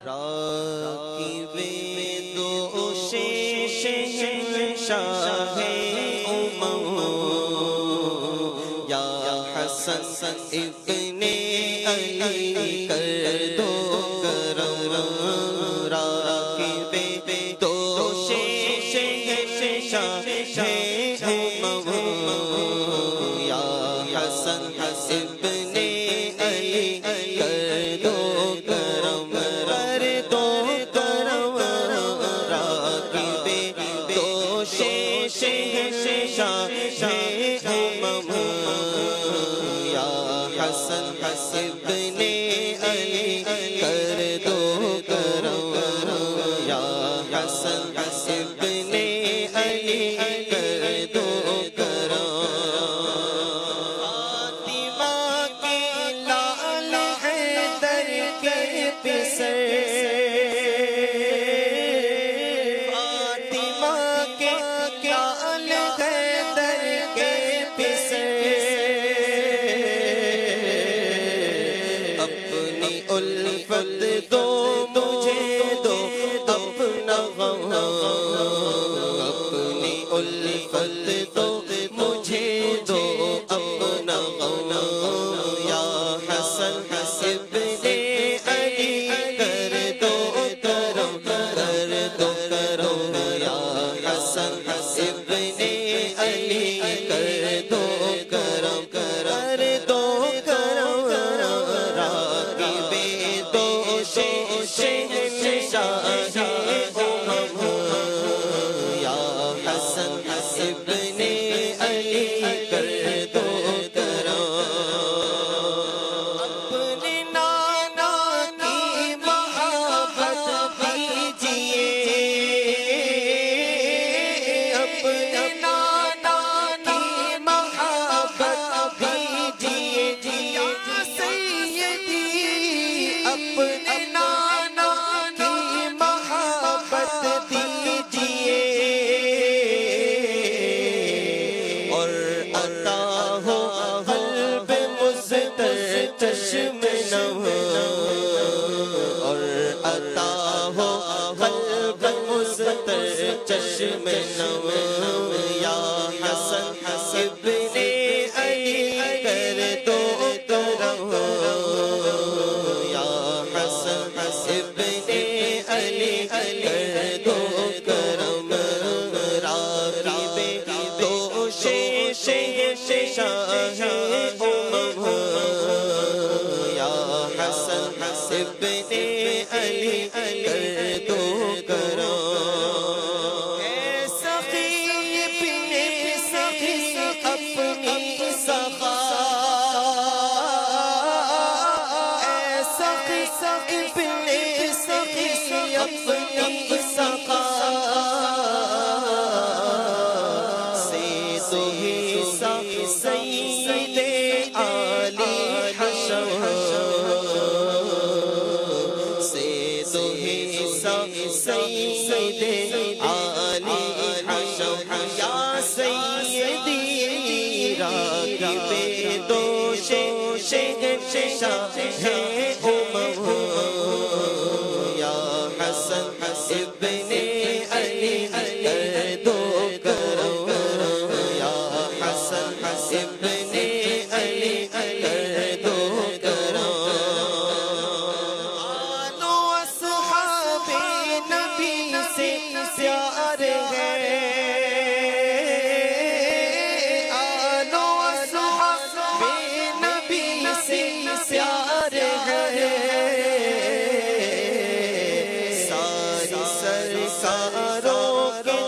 راکب دوش شہنشاہ یا حسن ابن علی کر دو کرم راکب دوش شہنشاہ یا حسن ابن علی کر دو کرم حسن ابن علی کر دو کرم یا حسن ابن علی کر دو کرم فاطمہ کے لال حیدر کے پسر فاطمہ کے لال حیدر کے پسر الفت دو مجھے دو اپنا غم اپنی الفت دو مجھے دو اپنا غم یا حسن ابن علی کر دو کرم کر دو کرم یا حسن ابن علی کر دو کرم کر دو کرم یا حسن ابن علی کر دو کرم اپنے نانا کی محبت دیجئے اپنے نانا کی محبت دیجئے یا سیدی اپنے چشم نو اور عطا ہو قلب مستر چشم نو یا حسن ابن علی کر دو کرم یا حسن ابن علی کر دو کرم راکب دوش شہنشاہ حسن ابن علی کر دو کرم اے سخی ابن سخی اپنی سخا اے سخی ابن سخی اپنی سخا سے تو ہی سید علی حشر سید علی حشر یا سیدی راکب دوش شہنشاہ یا حسن ابن علی کر دو کرم یا حسن ابن علی کر دو کرم پیار ہے آل و اصحاب نبی سے پیار ہے ساری سرکاروں کے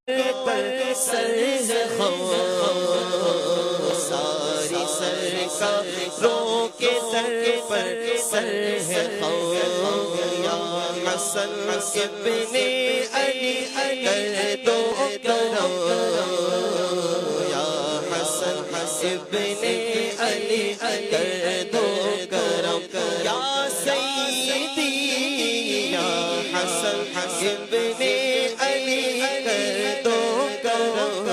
در پر سر ہے خم ساری سرکاروں کے در پر سر ہے خم یا حسن ابن علی کر دو کرم یا حسن ابن علی کر دو کرم یا سیدی یا حسن ابن علی کر دو کرم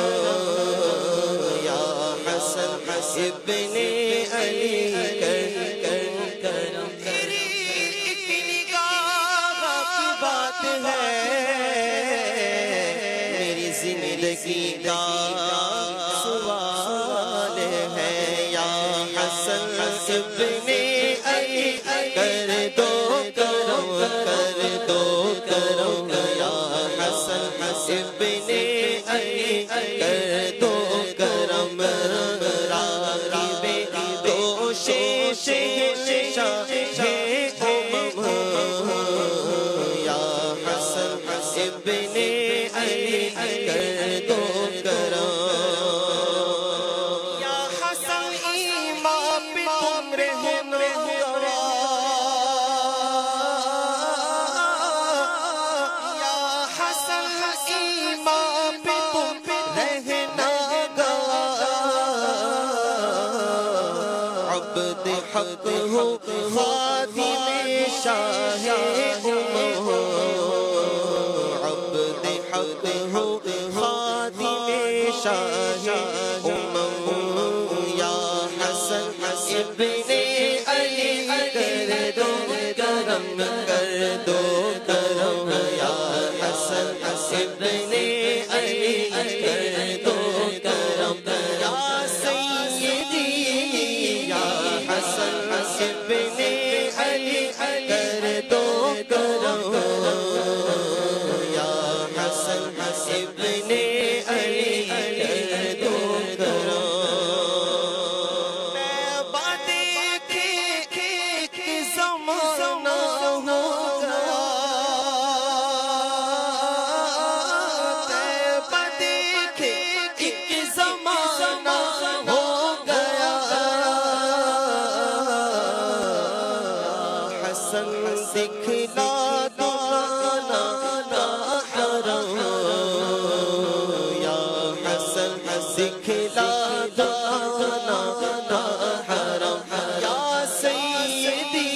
یا حسن ابن علی کر کرم وقت ہے میری زندگی کا سوال ہے یا حسن ابن علی کر دو کرم کر دو کرم یا حسن ابن علی کر دو کرم راغب دو شیش شاہ امم یا حسن ابن علی کر دو کرم یا حسن ایمان پہ تم رہنا یا حسن ایمان پہ تم رہنا عبد حق ہو خادم شاہ امم عبد حق ہو خادم شاہ امم یا حسن ابن علی کر دو کرم کر دو کرم یا حسن ابن علی کر دو کرم یا سیدی یا حسن ابن علی کر دو کرم یا حسن ابن علی کر دو کرم میں باتیں کہ زمانہ ہوگا ایک زمانہ ہو گیا حسن دکھلا دو نا حرم یا حسن دکھلا دو نا حرم یا سیدی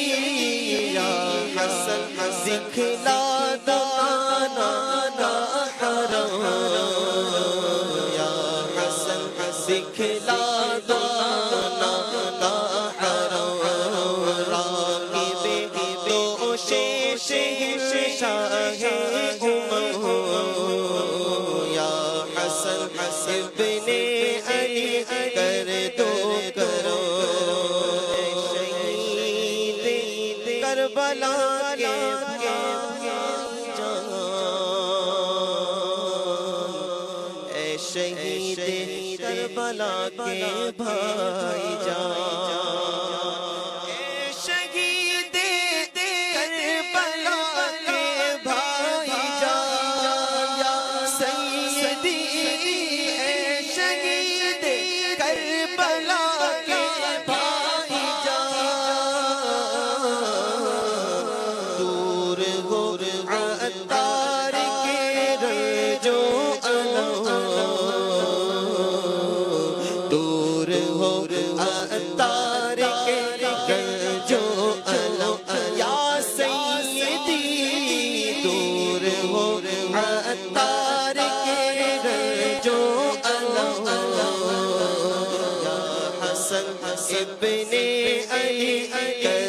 یا حسن دکھلا دو نا حرم یا حسن دکھلا دو نا حرم راغب دو شیش شاہ امم یا حسن ابن علی کر دو کرم شہید کربلا کے جان اے شہید کربلا کے بھائی جان اے شہید کربلا کے بھائی جان یا سیدی اے شہید کربلا کے بھائی جان دور ہو عطار کے رنجو علم دور ہو عطار کے رنجو علم یا سیدی دور ہو عطار کے رنجو علم یا حسن ابن علی